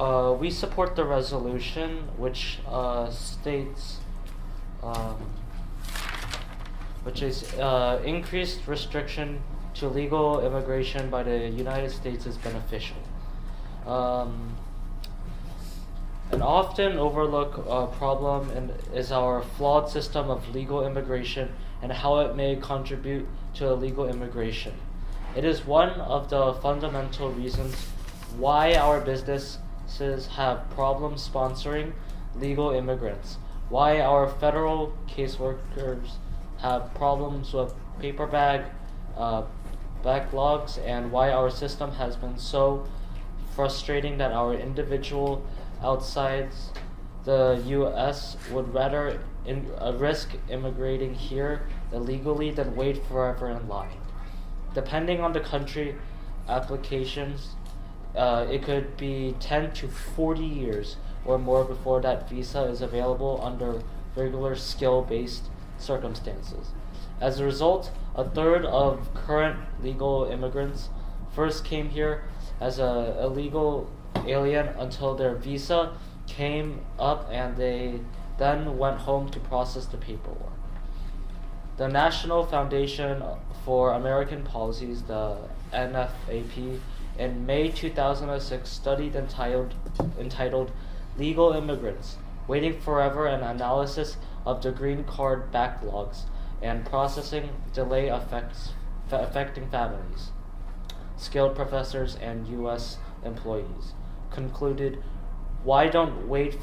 We support the resolution, which states, which is increased restriction to legal immigration by the United States is beneficial. An often overlooked problem is our flawed system of legal immigration and how it may contribute to illegal immigration. It is one of the fundamental reasons why our businesses have problems sponsoring legal immigrants, why our federal caseworkers have problems with paper backlogs, and why our system has been so frustrating that our individual outside the U.S. would rather risk immigrating here illegally than wait forever in line. Depending on the country applications, it could be 10 to 40 years or more before that visa is available under regular skill-based circumstances. As a result, a third of current legal immigrants first came here as an illegal alien until their visa came up and they then went home to process the paperwork. The National Foundation for American Policies, the NFAP, in May 2006 studied entitled Legal Immigrants, Waiting Forever, an analysis of the green card backlogs and processing delay affecting families, skilled professors, and U.S. employees, concluded, why don't wait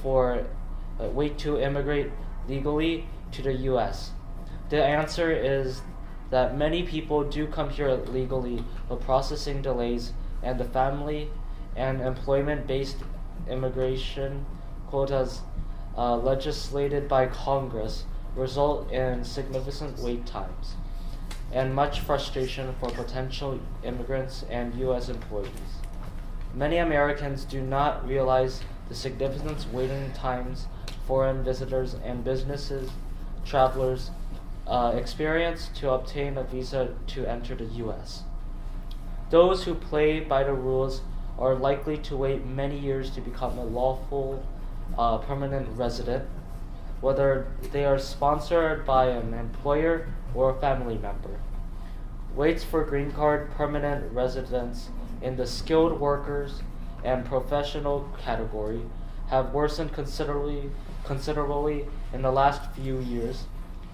to immigrate legally to the U.S.? The answer is that many people do come here legally, but processing delays and the family and employment-based immigration quotas legislated by Congress result in significant wait times and much frustration for potential immigrants and U.S. employees. Many Americans do not realize the significant waiting times foreign visitors and businesses travelers experience to obtain a visa to enter the U.S. Those who play by the rules are likely to wait many years to become a lawful permanent resident, whether they are sponsored by an employer or a family member. Waits for green card permanent residents in the skilled workers and professional category have worsened considerably in the last few years,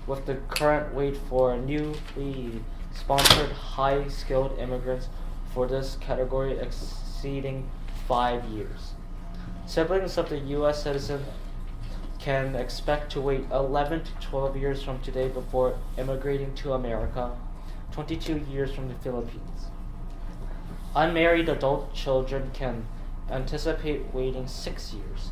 with the current wait for newly sponsored high-skilled immigrants for this category exceeding 5 years. Siblings of the U.S. citizen can expect to wait 11 to 12 years from today before immigrating to America, 22 years from the Philippines. Unmarried adult children can anticipate waiting 6 years,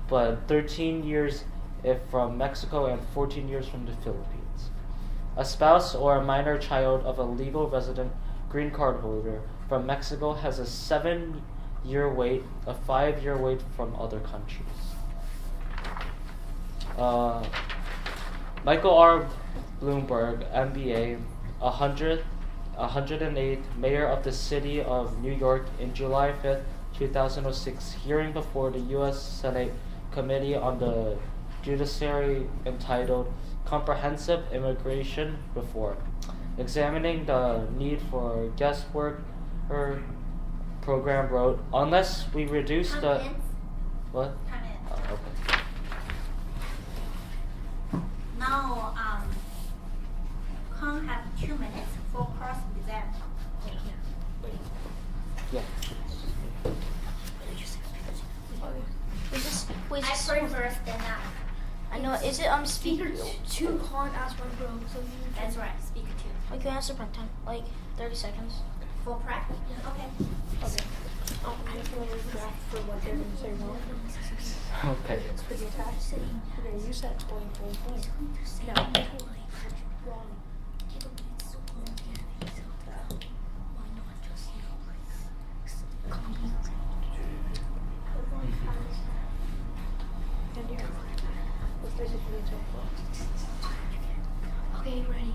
but 13 years if from Mexico and 14 years from the Philippines. A spouse or a minor child of a legal resident green card holder from Mexico has a 7-year wait, a 5-year wait from other countries. Michael R. Bloomberg, MBA, 108th Mayor of the City of New York, in July 5th, 2006, hearing before the U.S. Senate Committee on the Judiciary entitled Comprehensive Immigration Reform, examining the need for guest worker program, wrote, unless we reduce the... What? Oh, okay. Now, Kong have 2 minutes for cross exam. Yeah. Wait, I pray first, then I. I know. Is it speaker two? Can't ask one bro. So That's right, speaker 2. like you answer print time, like 30 seconds. For prep? Yeah. Okay. Okay. I feel like we're draft for what they're going to say wrong. Okay. It's pretty attached. Okay, you said 20. No, wrong. And here. Let's basically talk about. Okay, ready.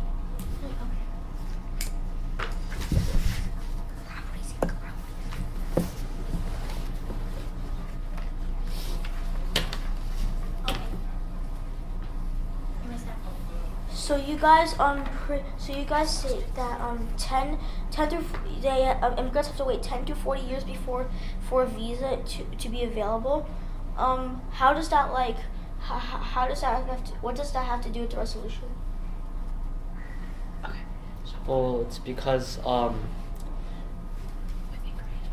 So you guys say that 10 to immigrants have to wait 10 to 40 years before for a visa to be available. How does that what does that have to do with the resolution? Well, it's because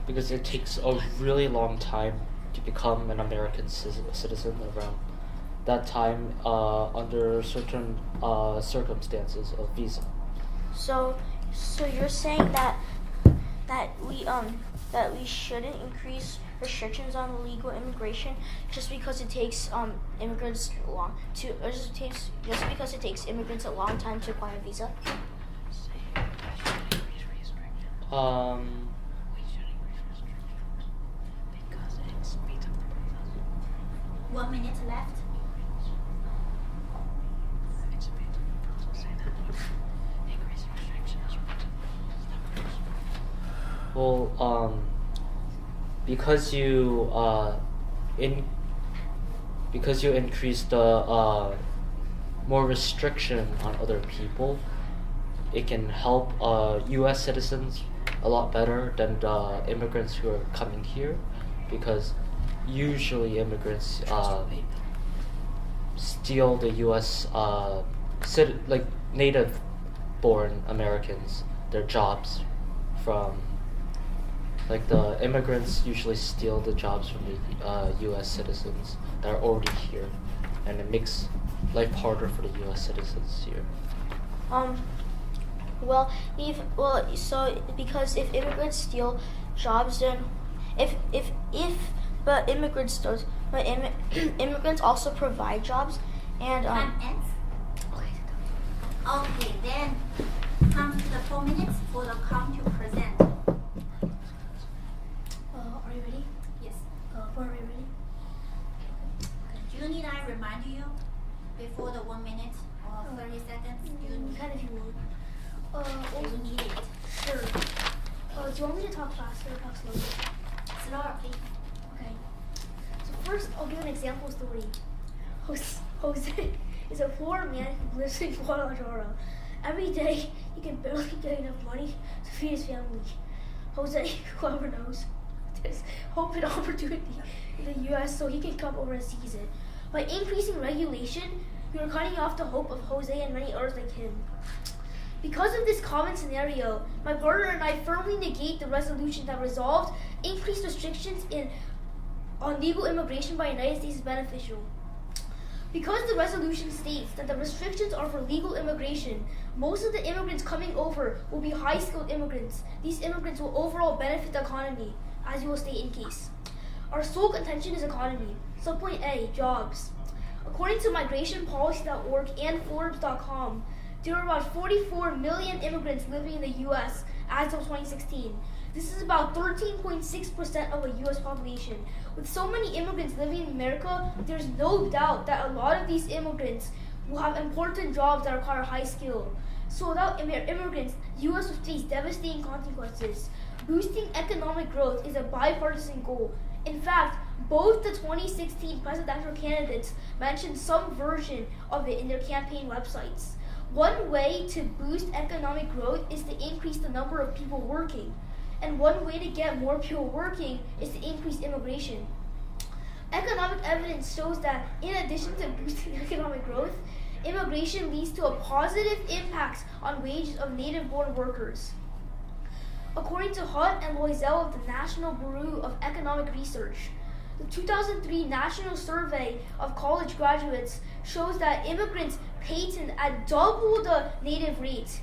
it takes a really long time to become an American citizen around that time under certain circumstances of visa. So you're saying that we shouldn't increase restrictions on legal immigration just because it takes immigrants a long time to acquire a visa? One minute left. Well, because you increase the more restriction on other people, it can help U.S. citizens a lot better than the immigrants who are coming here, because usually immigrants steal the U.S. native-born Americans their jobs from. Like the immigrants usually steal the jobs from the U.S. citizens that are already here, and it makes life harder for the U.S. citizens here. Because if immigrants steal jobs, then immigrants also provide jobs, and Time ends. Okay, then come to the 4 minutes for the count to present. Are you ready? Yes. Are we ready? Do you need I remind you before the 1 minute or 30 seconds? Do you need, Kind of, if you want. do you need it? Sure. Do you want me to talk faster or talk slowly? Slower, please. Okay. So first, I'll give an example story. Jose is a poor man who lives in Guadalajara. Every day, he can barely get enough money to feed his family. Jose, whoever knows, there's hope and opportunity in the U.S. so he can come over and seize it. By increasing regulation, we are cutting off the hope of Jose and many others like him. Because of this common scenario, my partner and I firmly negate the resolution that resolved increased restrictions on legal immigration by the United States is beneficial. Because the resolution states that the restrictions are for legal immigration, most of the immigrants coming over will be high-skilled immigrants. These immigrants will overall benefit the economy, as you will state in case. Our sole contention is economy. Subpoint A, jobs. According to migrationpolicy.org and Forbes.com, there are about 44 million immigrants living in the U.S. as of 2016. This is about 13.6% of the U.S. population. With so many immigrants living in America, there's no doubt that a lot of these immigrants will have important jobs that require high skill. So without immigrants, the U.S. will face devastating consequences. Boosting economic growth is a bipartisan goal. In fact, both the 2016 presidential candidates mentioned some version of it in their campaign websites. One way to boost economic growth is to increase the number of people working. And one way to get more people working is to increase immigration. Economic evidence shows that in addition to boosting economic growth, immigration leads to a positive impact on wages of native-born workers. According to Hunt and Loisel of the National Bureau of Economic Research, the 2003 National Survey of College Graduates shows that immigrants patent at double the native rate,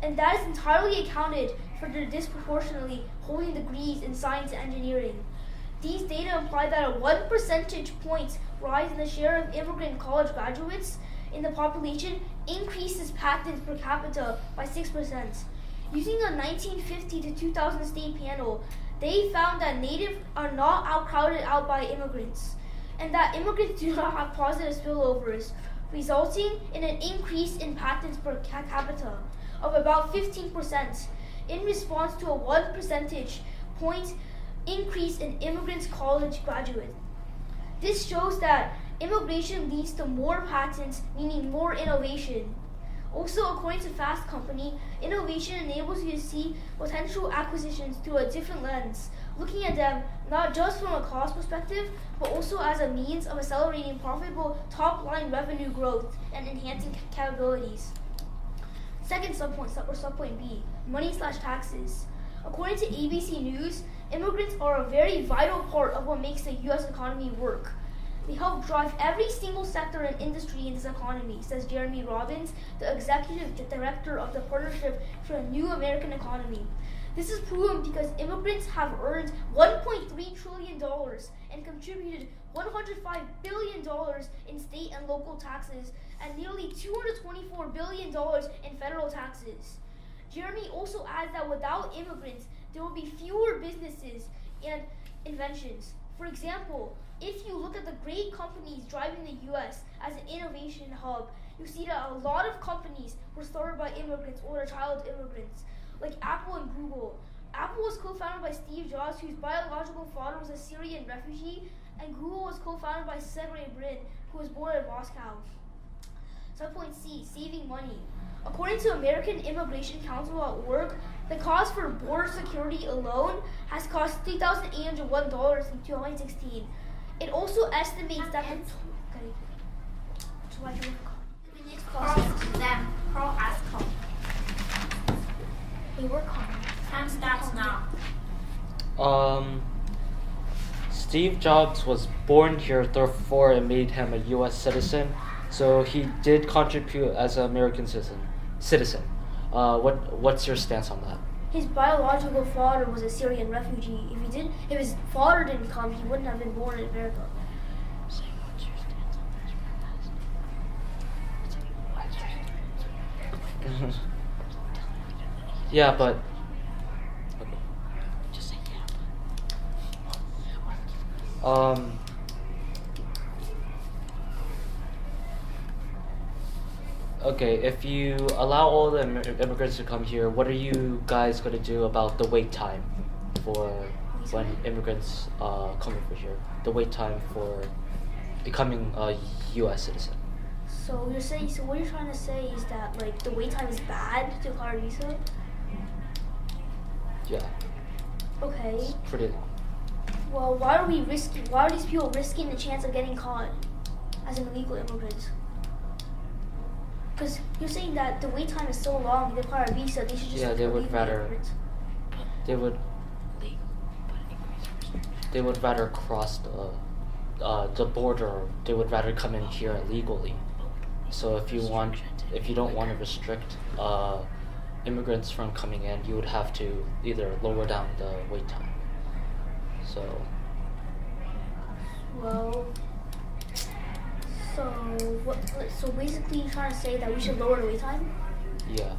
and that is entirely accounted for their disproportionately holding degrees in science and engineering. These data imply that a 1 percentage point rise in the share of immigrant college graduates in the population increases patents per capita by 6%. Using a 1950 to 2000 state panel, they found that natives are not crowded out by immigrants, and that immigrants do not have positive spillovers, resulting in an increase in patents per capita of about 15% in response to a 1 percentage point increase in immigrants' college graduates. This shows that immigration leads to more patents, meaning more innovation. Also, according to Fast Company, innovation enables you to see potential acquisitions through a different lens, looking at them not just from a cost perspective, but also as a means of accelerating profitable top-line revenue growth and enhancing capabilities. Second subpoint, or subpoint B, money/taxes. According to ABC News, immigrants are a very vital part of what makes the U.S. economy work. They help drive every single sector and industry in this economy, says Jeremy Robbins, the executive director of the Partnership for a New American Economy. This is proven because immigrants have earned $1.3 trillion and contributed $105 billion in state and local taxes and nearly $224 billion in federal taxes. Jeremy also adds that without immigrants, there will be fewer businesses and inventions. For example, if you look at the great companies driving the U.S. as an innovation hub, you see that a lot of companies were started by immigrants or child immigrants, like Apple and Google. Apple was co-founded by Steve Jobs, whose biological father was a Syrian refugee, and Google was co-founded by Sergey Brin, who was born in Moscow. Subpoint C, saving money. According to American Immigration Council.org, the cost for border security alone has cost $3,801 in 2016. It also estimates that the We work on it. Time starts now. Steve Jobs was born here, therefore it made him a U.S. citizen. So he did contribute as an American citizen. What's your stance on that? His biological father was a Syrian refugee. If his father didn't come, he wouldn't have been born in America. Yeah, but okay, if you allow all the immigrants to come here, what are you guys going to do about the wait time for when immigrants come over here? The wait time for becoming a U.S. citizen. So what you're trying to say is that like the wait time is bad to acquire a visa? Yeah, Okay. it's pretty long. Well, why are these people risking the chance of getting caught as an illegal immigrant? Because you're saying that the wait time is so long to acquire a visa, they should just Yeah, they would rather cross the border. They would rather come in here illegally. So if you don't want to restrict immigrants from coming in, you would have to either lower down the wait time. So so basically you're trying to say that we should lower the wait time? yeah,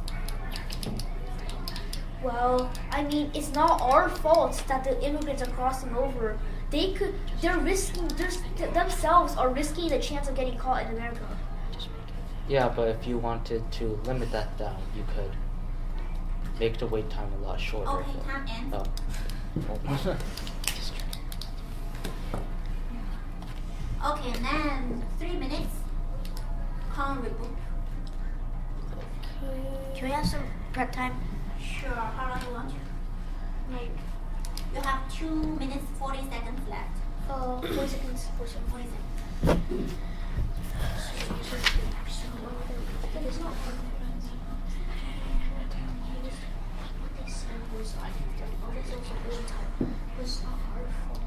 Well, I mean, it's not our fault that the immigrants are crossing over. Themselves are risking the chance of getting caught in America. yeah. But if you wanted to limit that down, you could make the wait time a lot shorter. Okay, time ends. Oh. Okay, then 3 minutes. Call reboot. Can we have some prep time? Sure, how long you want? Like, You have 2 minutes 40 seconds left. 40 seconds. 40 seconds. It's not fun. what they said was there's also wait time. But it's not our fault.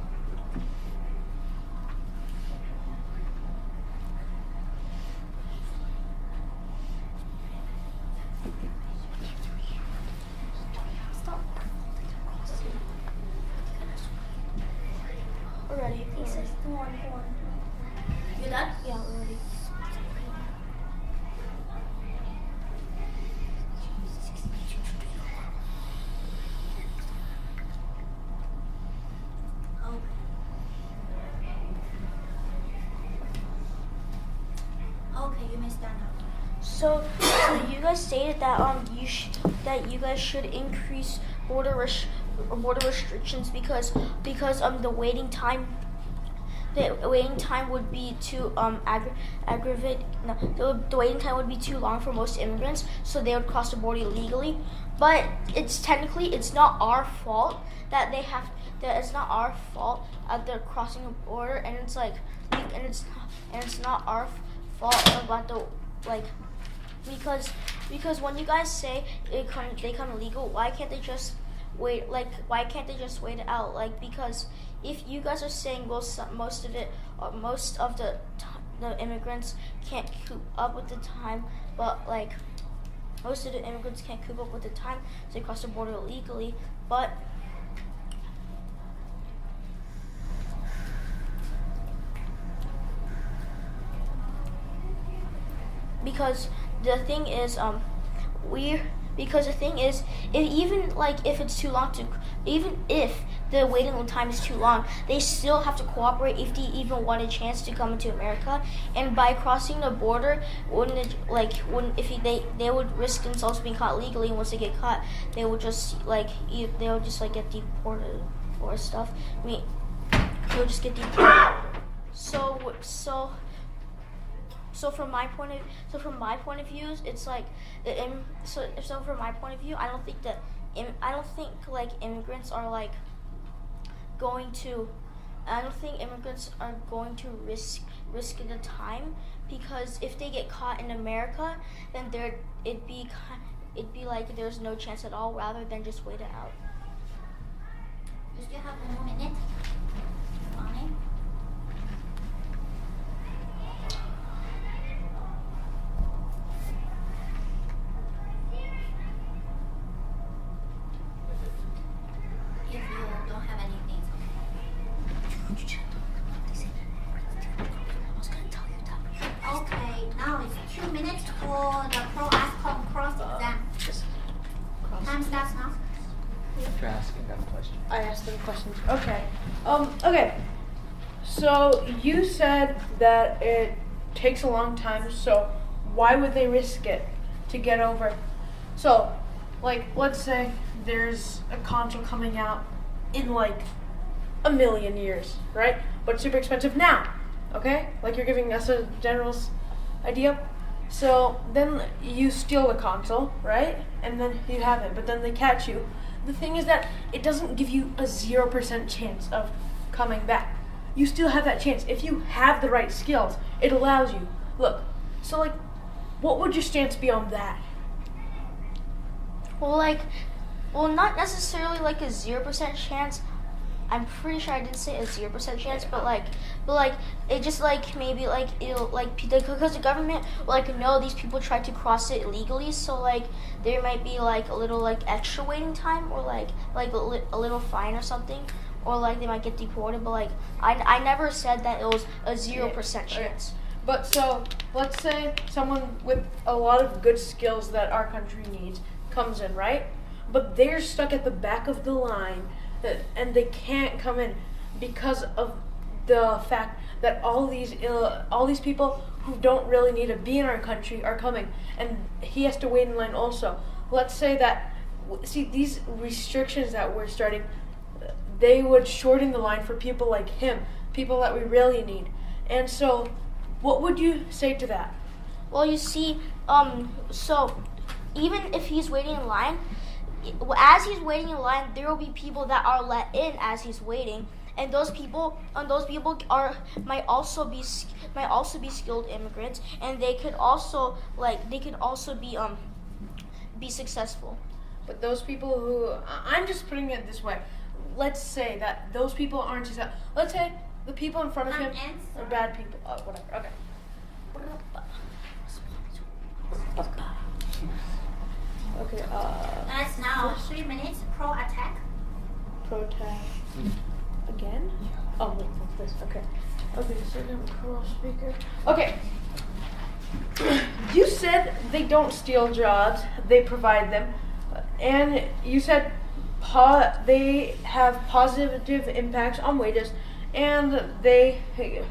We're ready. He says, go on. You done? Yeah, we're ready. Okay, you may start now. So you guys stated that you guys should increase border restrictions because the waiting time the waiting time would be too aggravate. No, the waiting time would be too long for most immigrants, so they would cross the border illegally. But it's not our fault that they have. That it's not our fault that they're crossing the border, and it's like, and it's not our fault about the like. Because when you guys say they come illegal, why can't they just wait? Like, why can't they just wait it out? Like, because if you guys are saying, well, most of the immigrants can't keep up with the time, but like most of the immigrants can't keep up with the time, so they cross the border illegally. But because the thing is, if it's too long even if the waiting time is too long, they still have to cooperate if they even want a chance to come into America. And by crossing the border, they would risk themselves being caught legally. And once they get caught, they would just get deported or stuff. I mean, they would just get deported. So from my point of view, it's like, from my point of view, I don't think like immigrants are like going to. I don't think immigrants are going to risk the time, because if they get caught in America, then it'd be like there's no chance at all, rather than just wait it out. You still have 1 more minute. Bonnie? If you don't have anything, okay, now it's 2 minutes for the cross exam. Time starts now. You're asking that question. I asked them questions. Okay. Okay. So you said that it takes a long time, so why would they risk it to get over? So, like, let's say there's a console coming out in like 1,000,000 years, right? But super expensive now. Okay? Like, you're giving us a general idea. So then you steal the console, right? And then you have it, but then they catch you. The thing is that it doesn't give you a 0% chance of coming back. You still have that chance. If you have the right skills, it allows you. Look, so like, what would your stance be on that? Well, not necessarily like a 0% chance. I'm pretty sure I didn't say a 0% chance, but it just like maybe like it'll like because the government like know these people tried to cross it illegally, so like there might be like a little like extra waiting time, or like a little fine or something, or like they might get deported. But like I never said that it was a 0% chance. But so let's say someone with a lot of good skills that our country needs comes in, right? But they're stuck at the back of the line, and they can't come in because of the fact that all these people who don't really need to be in our country are coming, and he has to wait in line also. Let's say that, see, these restrictions that we're starting, they would shorten the line for people like him, people that we really need. And so, what would you say to that? Well, you see, so even if he's waiting in line, as he's waiting in line, there will be people that are let in as he's waiting, and those people might also be skilled immigrants, and they could also be successful. But those people who, I'm just putting it this way, let's say that those people aren't successful. Let's say the people in front of him are bad people. Whatever. Okay. Okay. That's now 3 minutes. Pro attack. Protest. Again? Oh, wait, what's this? Okay. Okay, so then pro speaker. Okay. You said they don't steal jobs, they provide them. And you said they have positive impacts on wages, and they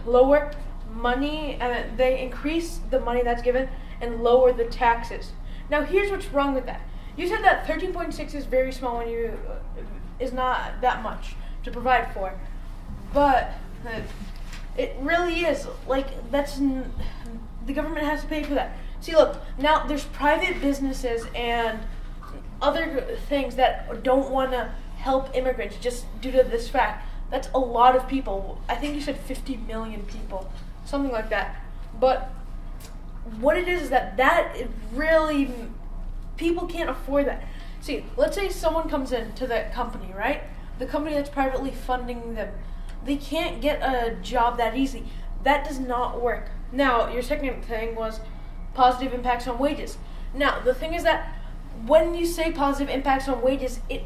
lower money, and they increase the money that's given and lower the taxes. Now, here's what's wrong with that. You said that 13.6 is very small when is not that much to provide for, but It really is. Like, the government has to pay for that. See, look, now there's private businesses and other things that don't want to help immigrants just due to this fact. That's a lot of people. I think you said 50 million people, something like that. But what it is that it really, people can't afford that. See, let's say someone comes into that company, right? The company that's privately funding them. They can't get a job that easy. That does not work. Now, your second thing was positive impacts on wages. Now, the thing is that when you say positive impacts on wages, it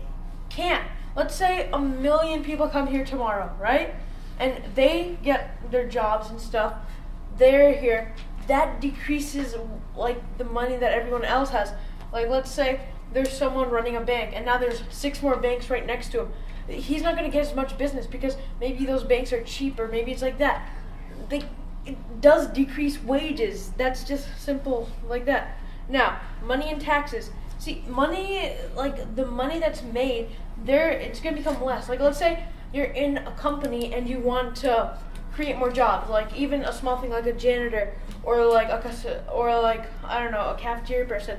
can't. Let's say 1 million people come here tomorrow, right? And they get their jobs and stuff. They're here. That decreases like the money that everyone else has. Like, let's say there's someone running a bank and now there's 6 more banks right next to him. He's not going to get as much business because maybe those banks are cheaper. Maybe it's like that. It does decrease wages. That's just simple like that. Now, money and taxes. See, money, like the money that's made, it's going to become less. Like, let's say you're in a company and you want to create more jobs, like even a small thing like a janitor or like I don't know, a cafeteria person.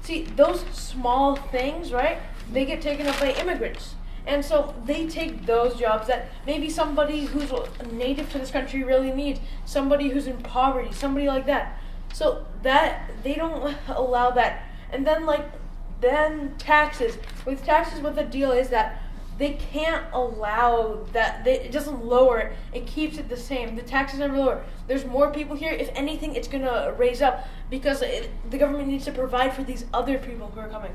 See, those small things, right? They get taken up by immigrants. And so they take those jobs that maybe somebody who's native to this country really needs, somebody who's in poverty, somebody like that. So that they don't allow that. And then taxes. With taxes, what the deal is that they can't allow that. It doesn't lower it. It keeps it the same. The taxes never lower. There's more people here. If anything, it's going to raise up because the government needs to provide for these other people who are coming.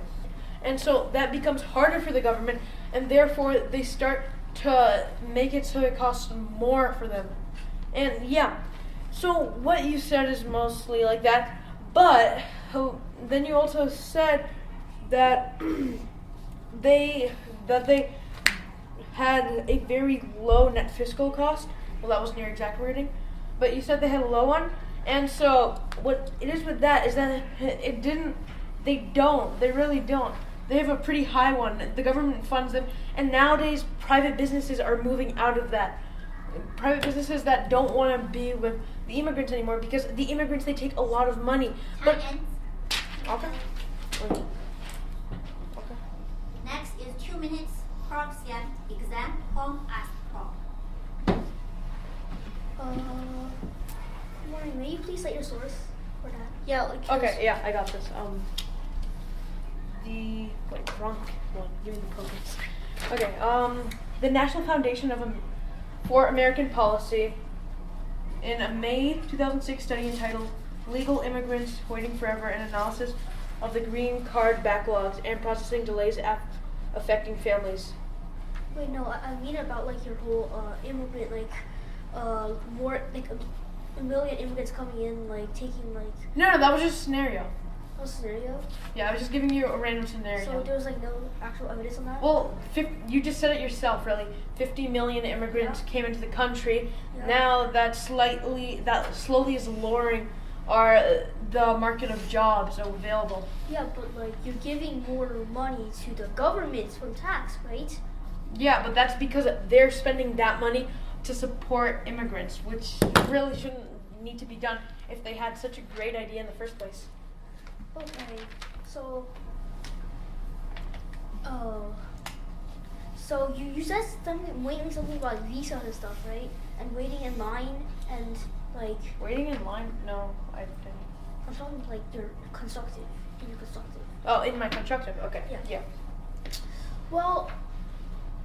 And so that becomes harder for the government, and therefore they start to make it so it costs more for them. And yeah, so what you said is mostly like that, but then you also said that they had a very low net fiscal cost. Well, that wasn't your exact wording, but you said they had a low one. And so what it is with that is that they really don't. They have a pretty high one. The government funds them, and nowadays private businesses are moving out of that. Private businesses that don't want to be with the immigrants anymore because the immigrants, they take a lot of money. But okay. Next is 2 minutes per exam home as pro. Morning, may you please cite your source for that? Yeah, like Okay, yeah, I got this. Wrong one. Give me the progress. Okay. The National Foundation for American Policy, in a May 2006 study entitled "Legal Immigrants Waiting Forever: An Analysis of the Green Card Backlogs and Processing Delays Affecting Families." Wait, no, I mean about like your whole immigrant, like more like a million immigrants coming in, like taking like. No, that was just a scenario. A scenario? Yeah, I was just giving you a random scenario. So there was like no actual evidence on that? Well, you just said it yourself, really. 50 million immigrants came into the country. Yeah. Now that slowly is lowering the market of jobs available. Yeah, but like you're giving more money to the government from tax, right? Yeah, but that's because they're spending that money to support immigrants, which really shouldn't need to be done if they had such a great idea in the first place. Okay, so you said something about visas and stuff, right? And waiting in line and like. Waiting in line? No, I didn't. I'm talking like you're constructive. Oh, in my constructive. Okay. Yeah. Well,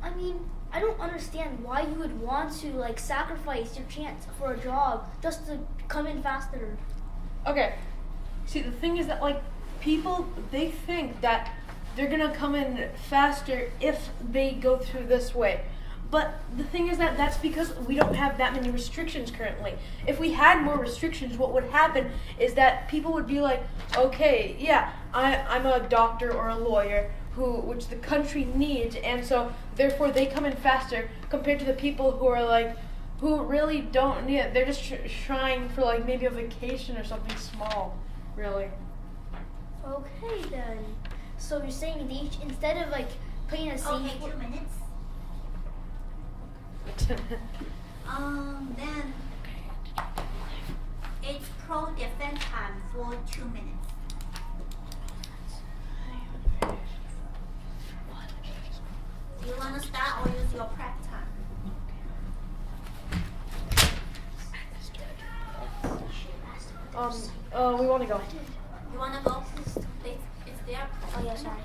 I mean, I don't understand why you would want to like sacrifice your chance for a job just to come in faster. Okay. See, the thing is that, like, people, they think that they're going to come in faster if they go through this way. But the thing is that that's because we don't have that many restrictions currently. If we had more restrictions, what would happen is that people would be like, okay, yeah, I'm a doctor or a lawyer, which the country needs, and so therefore they come in faster compared to the people who are like, who really don't need it. They're just trying for like maybe a vacation or something small. Really? Okay then. So you're saying instead of like playing a safe. Okay, 2 minutes. Then control defense time for 2 minutes. Do you want to start or use your prep time? We want to go. You want to go? It's there. Oh yeah, sorry.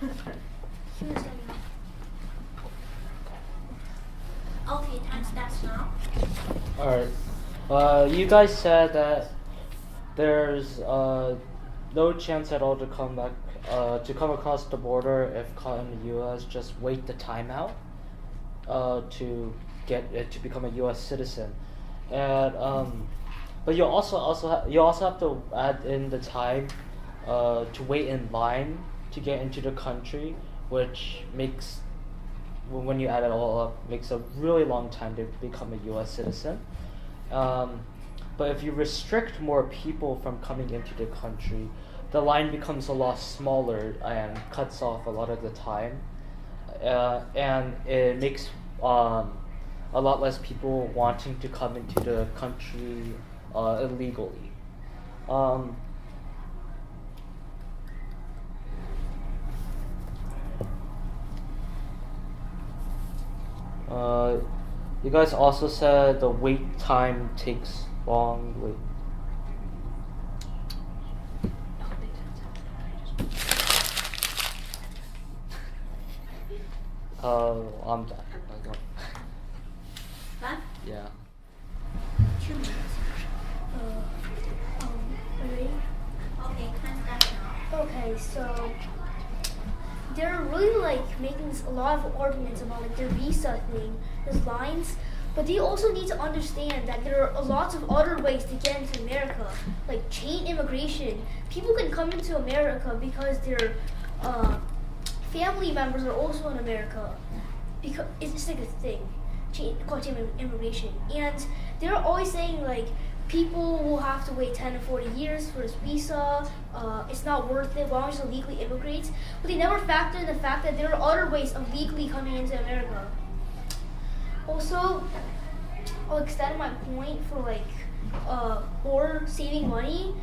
Okay, time starts now. Alright. You guys said that there's no chance at all to come back to come across the border if caught in the U.S. Just wait the time out to get to become a U.S. citizen, and but you also have to add in the time to wait in line to get into the country, which makes, when you add it all up, makes a really long time to become a U.S. citizen. But if you restrict more people from coming into the country, the line becomes a lot smaller and cuts off a lot of the time, and it makes a lot less people wanting to come into the country illegally. You guys also said the wait time takes long. Wait. I'm done. Done? Yeah. 2 minutes. Ready? Okay, time starts now. Okay, so they're really like making a lot of arguments about like their visa thing, there's lines, but they also need to understand that there are lots of other ways to get into America, like chain immigration. People can come into America because their family members are also in America, because it's just like a thing, called chain immigration, and they're always saying like people will have to wait 10 to 40 years for this visa. It's not worth it. Why don't you just legally immigrate? But they never factor in the fact that there are other ways of legally coming into America. Also, I'll extend my point for like or saving money.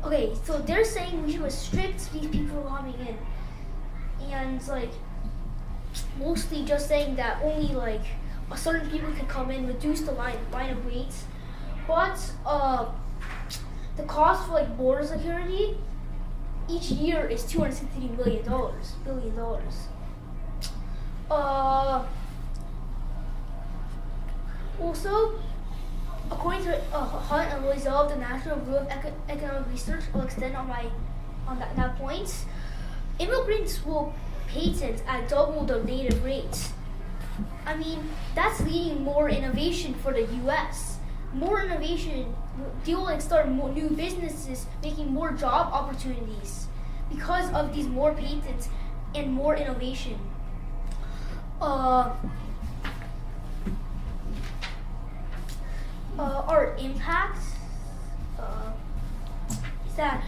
Okay, so they're saying we should restrict these people coming in, and like mostly just saying that only like certain people can come in, reduce the line of wait. But the cost for like border security each year is $263 billion. Also, according to Hunt and Loisel, the National Bureau of Economic Research, will extend on that point. Immigrants will patent at double the native rates. I mean, that's leading more innovation for the U.S. More innovation, they will like start more new businesses, making more job opportunities because of these more patents and more innovation. Our impact is that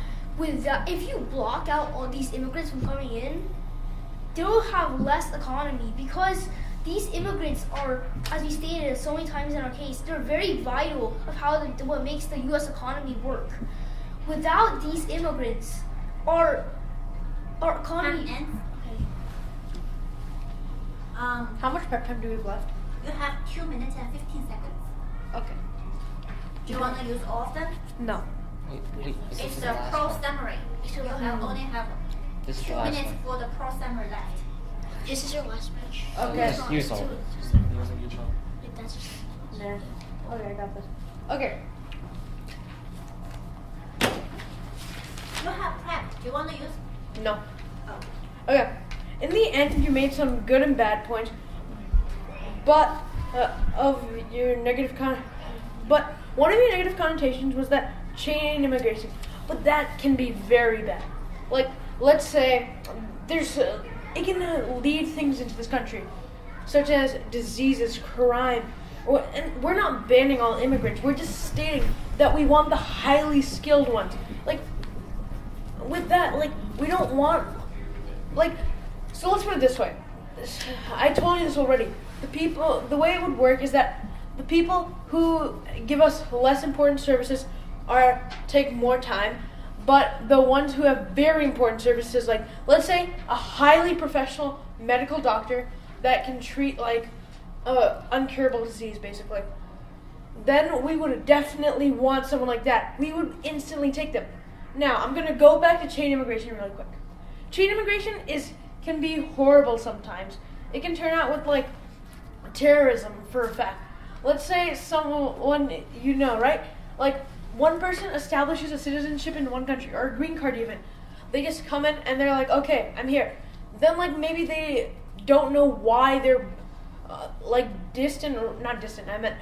if you block out all these immigrants from coming in, they will have less economy because these immigrants are, as we stated so many times in our case, they're very vital of what makes the U.S. economy work. Without these immigrants, our economy. Time ends. Okay. How much prep time do we have left? You have 2 minutes and 15 seconds. Okay. Do you want to use all of them? No. Wait, this It's is the the last pro one. summary. You only have This is the 2 last minutes one. for the pro summary left. This is your last speech. Okay. Yes, use all of it. Like, that's just, Nah. Okay, I got this. Okay. You have prep. Do you want to use? No. Oh. Okay. In the end, you made some good and bad points, but of your negative But one of your negative connotations was that chain immigration. But that can be very bad. Like, let's say there's it can lead things into this country, such as diseases, crime. And we're not banning all immigrants. We're just stating that we want the highly skilled ones. Like, with that, like, we don't want, like, so let's put it this way. I told you this already. The way it would work is that the people who give us less important services take more time. But the ones who have very important services, like let's say a highly professional medical doctor that can treat like uncurable disease, basically, then we would definitely want someone like that. We would instantly take them. Now I'm gonna go back to chain immigration really quick. Chain immigration can be horrible sometimes. It can turn out with like terrorism for a fact. Let's say someone right? Like one person establishes a citizenship in one country or a green card even. They just come in and they're like, okay, I'm here. Then like maybe they don't know why their I meant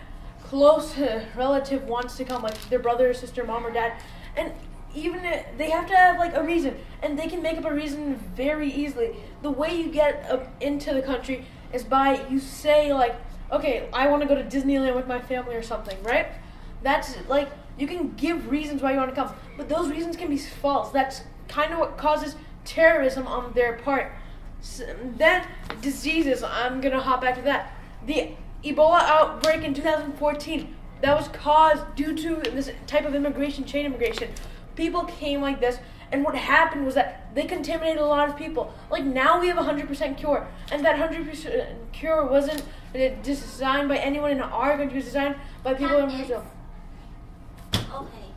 close relative wants to come, like their brother or sister, mom or dad, and even they have to have like a reason, and they can make up a reason very easily. The way you get into the country is by you say like, okay, I want to go to Disneyland with my family or something, right? That's like you can give reasons why you want to come, but those reasons can be false. That's kind of what causes terrorism on their part. Then diseases, I'm gonna hop back to that. The Ebola outbreak in 2014, that was caused due to this type of immigration, chain immigration. People came like this, and what happened was that they contaminated a lot of people. Like now we have a 100% cure, and that 100% cure wasn't designed by anyone in our country. It was designed by people in Brazil. Okay.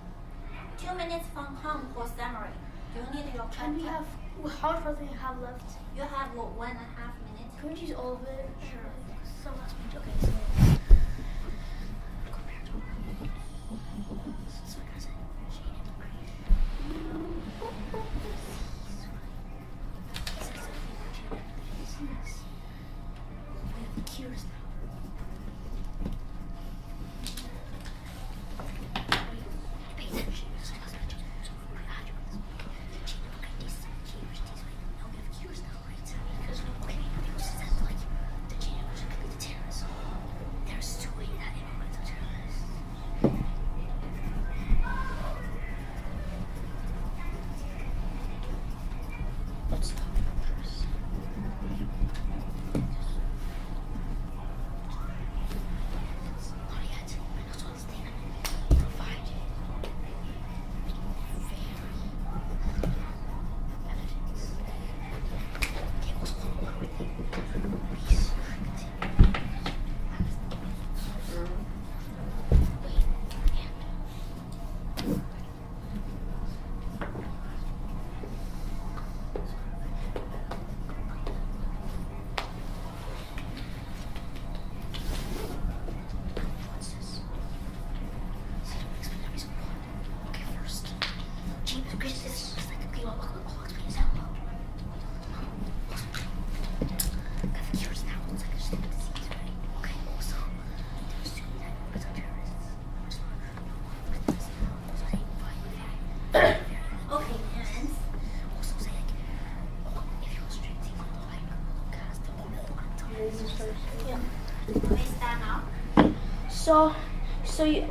2 minutes from home for summary. Do you need your Can we have, how much more do we have left? You have 1.5 minutes. Can we use all of it? Sure. So last week, okay, so.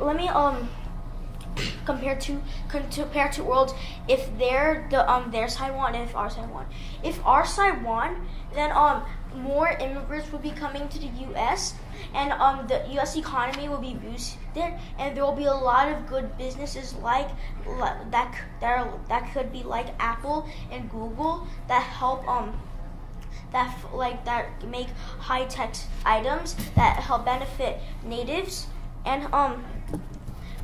Let me compare two worlds. If they're their side won, if our side won. If our side won, then more immigrants will be coming to the U.S. and the U.S. economy will be boosted, and there will be a lot of good businesses like that could be like Apple and Google that help that make high tech items that help benefit natives. And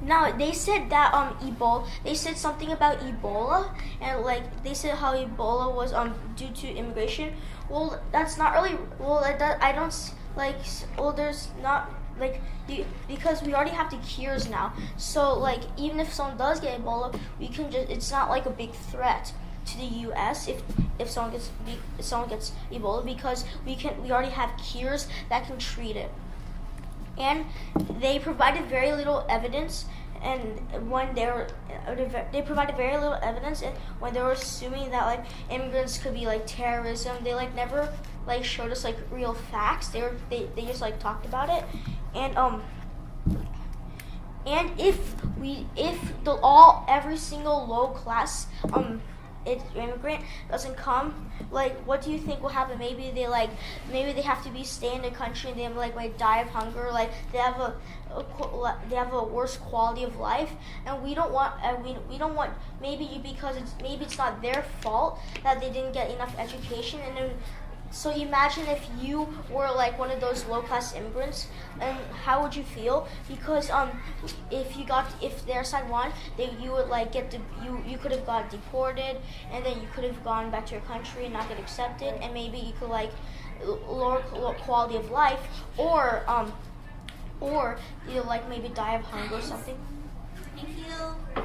now they said that Ebola. They said something about Ebola, and like they said how Ebola was due to immigration. Well, that's not really. Well, I don't like. Well, there's not like because we already have the cures now. So like even if someone does get Ebola, we can just. It's not like a big threat to the U.S. if someone gets Ebola because we already have cures that can treat it. And they provided very little evidence, and when they provided very little evidence, and when they were assuming that like immigrants could be like terrorism, they like never like showed us like real facts. They just like talked about it, and if every single low class immigrant doesn't come, like what do you think will happen? Maybe they have to stay in the country and they might die of hunger. Like they have a worse quality of life, and we don't want because it's not their fault that they didn't get enough education. And then so imagine if you were like one of those low-class immigrants, and how would you feel? Because if their side won, you would you could have got deported, and then you could have gone back to your country and not get accepted, and maybe you could lower quality of life, or maybe die of hunger or something. Thank you.